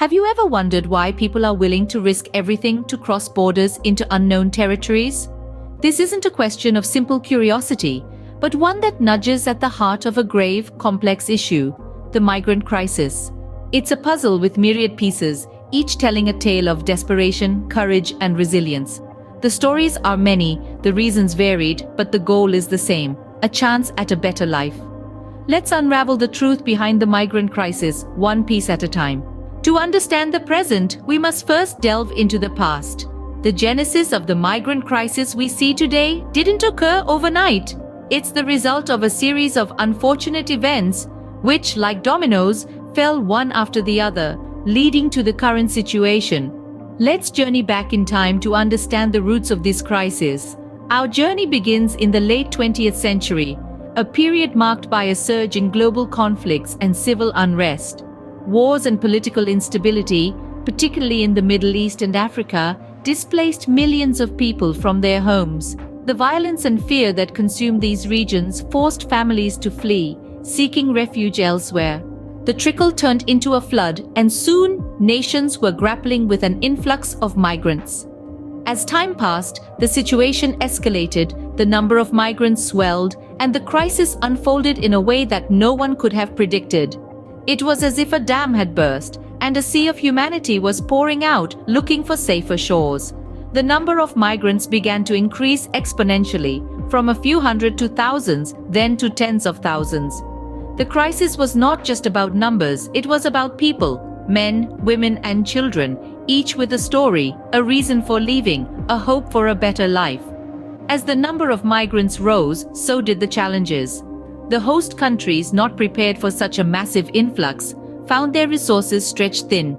Have you ever wondered why people are willing to risk everything to cross borders into unknown territories? This isn't a question of simple curiosity, but one that nudges at the heart of a grave, complex issue, the migrant crisis. It's a puzzle with myriad pieces, each telling a tale of desperation, courage, and resilience. The stories are many, the reasons varied, but the goal is the same: a chance at a better life. Let's unravel the truth behind the migrant crisis, one piece at a time. To understand the present, we must first delve into the past. The genesis of the migrant crisis we see today didn't occur overnight. It's the result of a series of unfortunate events, which, like dominoes, fell one after the other, leading to the current situation. Let's journey back in time to understand the roots of this crisis. Our journey begins in the late 20th century, a period marked by a surge in global conflicts and civil unrest. Wars and political instability, particularly in the Middle East and Africa, displaced millions of people from their homes. The violence and fear that consumed these regions forced families to flee, seeking refuge elsewhere. The trickle turned into a flood, and soon nations were grappling with an influx of migrants. As time passed, the situation escalated, the number of migrants swelled, and the crisis unfolded in a way that no one could have predicted. It was as if a dam had burst, and a sea of humanity was pouring out, looking for safer shores. The number of migrants began to increase exponentially, from a few hundred to thousands, then to tens of thousands. The crisis was not just about numbers, it was about people, men, women, and children, each with a story, a reason for leaving, a hope for a better life. As the number of migrants rose, so did the challenges. The host countries, not prepared for such a massive influx, found their resources stretched thin.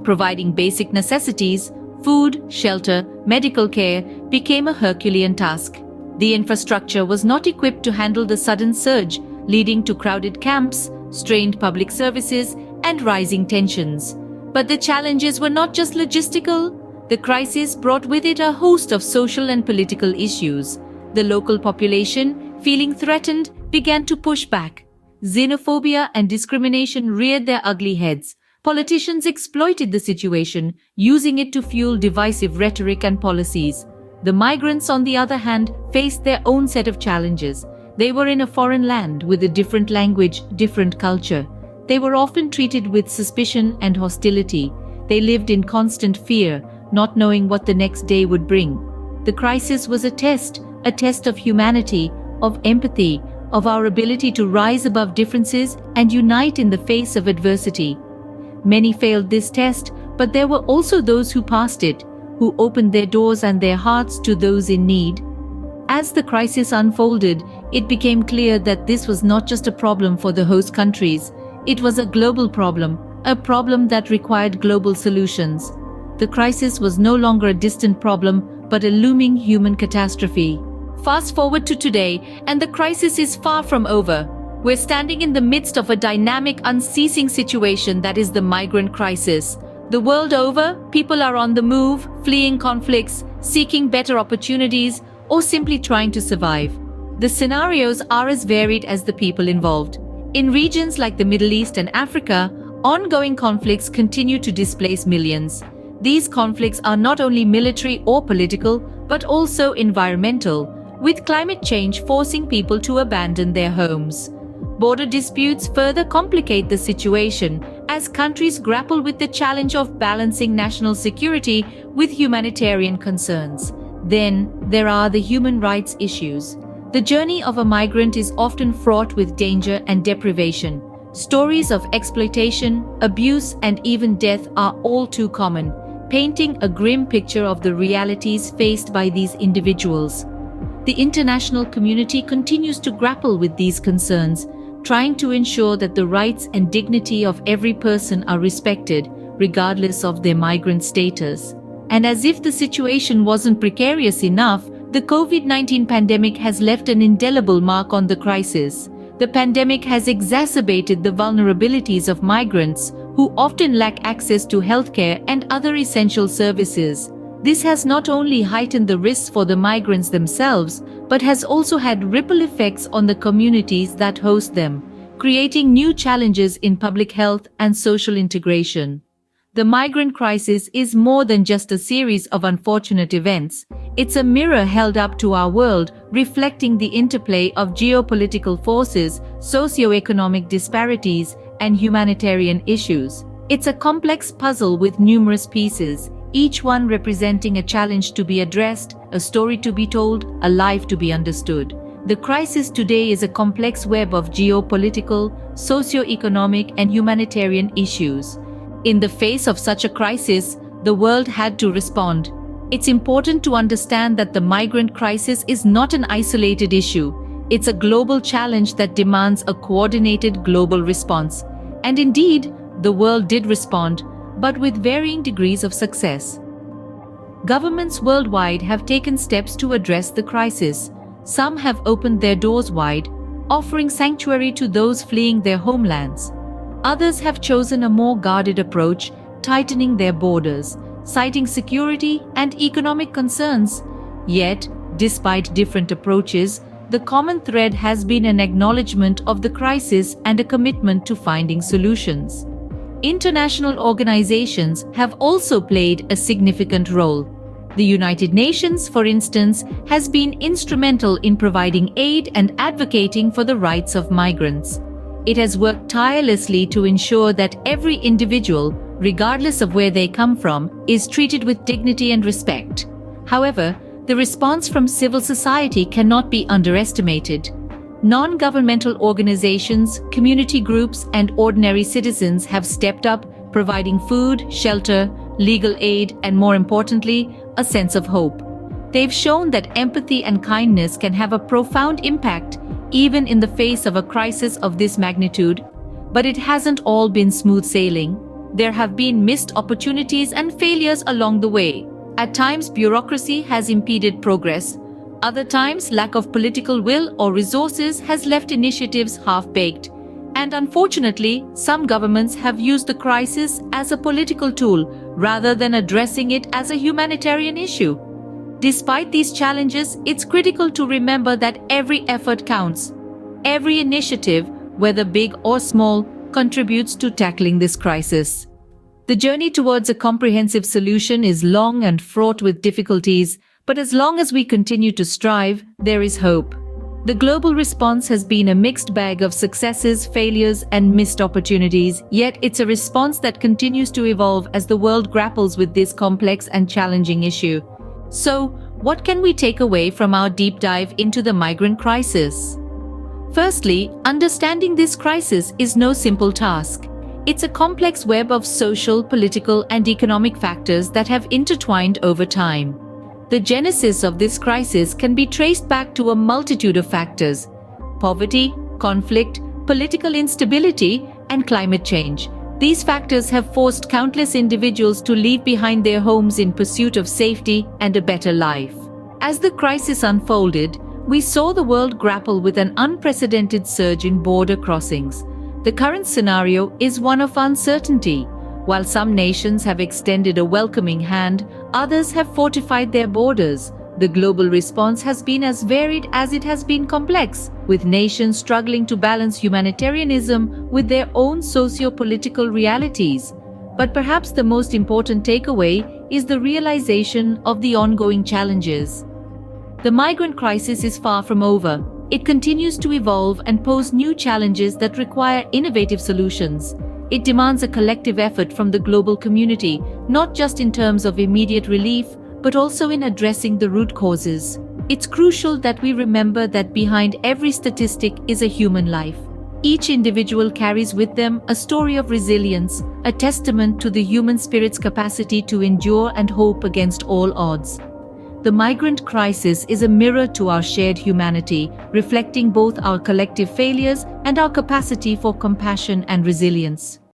Providing basic necessities, food, shelter, medical care, became a Herculean task. The infrastructure was not equipped to handle the sudden surge, leading to crowded camps, strained public services, and rising tensions. But the challenges were not just logistical. The crisis brought with it a host of social and political issues. The local population, feeling threatened, began to push back. Xenophobia and discrimination reared their ugly heads. Politicians exploited the situation, using it to fuel divisive rhetoric and policies. The migrants, on the other hand, faced their own set of challenges. They were in a foreign land with a different language, different culture. They were often treated with suspicion and hostility. They lived in constant fear, not knowing what the next day would bring. The crisis was a test of humanity, of empathy, of our ability to rise above differences and unite in the face of adversity. Many failed this test, but there were also those who passed it, who opened their doors and their hearts to those in need. As the crisis unfolded, it became clear that this was not just a problem for the host countries. It was a global problem, a problem that required global solutions. The crisis was no longer a distant problem, but a looming human catastrophe. Fast forward to today, and the crisis is far from over. We're standing in the midst of a dynamic, unceasing situation that is the migrant crisis. The world over, people are on the move, fleeing conflicts, seeking better opportunities, or simply trying to survive. The scenarios are as varied as the people involved. In regions like the Middle East and Africa, ongoing conflicts continue to displace millions. These conflicts are not only military or political, but also environmental, with climate change forcing people to abandon their homes. Border disputes further complicate the situation as countries grapple with the challenge of balancing national security with humanitarian concerns. Then, there are the human rights issues. The journey of a migrant is often fraught with danger and deprivation. Stories of exploitation, abuse, and even death are all too common, painting a grim picture of the realities faced by these individuals. The international community continues to grapple with these concerns, trying to ensure that the rights and dignity of every person are respected, regardless of their migrant status. And as if the situation wasn't precarious enough, the COVID-19 pandemic has left an indelible mark on the crisis. The pandemic has exacerbated the vulnerabilities of migrants, who often lack access to healthcare and other essential services. This has not only heightened the risks for the migrants themselves, but has also had ripple effects on the communities that host them, creating new challenges in public health and social integration. The migrant crisis is more than just a series of unfortunate events. It's a mirror held up to our world, reflecting the interplay of geopolitical forces, socio-economic disparities, and humanitarian issues. It's a complex puzzle with numerous pieces, each one representing a challenge to be addressed, a story to be told, a life to be understood. The crisis today is a complex web of geopolitical, socio-economic, and humanitarian issues. In the face of such a crisis, the world had to respond. It's important to understand that the migrant crisis is not an isolated issue. It's a global challenge that demands a coordinated global response. And indeed, the world did respond, but with varying degrees of success. Governments worldwide have taken steps to address the crisis. Some have opened their doors wide, offering sanctuary to those fleeing their homelands. Others have chosen a more guarded approach, tightening their borders, citing security and economic concerns. Yet, despite different approaches, the common thread has been an acknowledgement of the crisis and a commitment to finding solutions. International organizations have also played a significant role. The United Nations, for instance, has been instrumental in providing aid and advocating for the rights of migrants. It has worked tirelessly to ensure that every individual, regardless of where they come from, is treated with dignity and respect. However, the response from civil society cannot be underestimated. Non-governmental organizations, community groups, and ordinary citizens have stepped up, providing food, shelter, legal aid, and more importantly, a sense of hope. They've shown that empathy and kindness can have a profound impact even in the face of a crisis of this magnitude. But it hasn't all been smooth sailing. There have been missed opportunities and failures along the way. At times, bureaucracy has impeded progress. Other times, lack of political will or resources has left initiatives half-baked. And unfortunately, some governments have used the crisis as a political tool rather than addressing it as a humanitarian issue. Despite these challenges, it's critical to remember that every effort counts. Every initiative, whether big or small, contributes to tackling this crisis. The journey towards a comprehensive solution is long and fraught with difficulties, but as long as we continue to strive, there is hope. The global response has been a mixed bag of successes, failures, and missed opportunities, yet it's a response that continues to evolve as the world grapples with this complex and challenging issue. So, what can we take away from our deep dive into the migrant crisis? Firstly, understanding this crisis is no simple task. It's a complex web of social, political, and economic factors that have intertwined over time. The genesis of this crisis can be traced back to a multitude of factors: poverty, conflict, political instability, and climate change. These factors have forced countless individuals to leave behind their homes in pursuit of safety and a better life. As the crisis unfolded, we saw the world grapple with an unprecedented surge in border crossings. The current scenario is one of uncertainty. While some nations have extended a welcoming hand, others have fortified their borders. The global response has been as varied as it has been complex, with nations struggling to balance humanitarianism with their own socio-political realities. But perhaps the most important takeaway is the realization of the ongoing challenges. The migrant crisis is far from over. It continues to evolve and pose new challenges that require innovative solutions. It demands a collective effort from the global community, not just in terms of immediate relief, but also in addressing the root causes. It's crucial that we remember that behind every statistic is a human life. Each individual carries with them a story of resilience, a testament to the human spirit's capacity to endure and hope against all odds. The migrant crisis is a mirror to our shared humanity, reflecting both our collective failures and our capacity for compassion and resilience.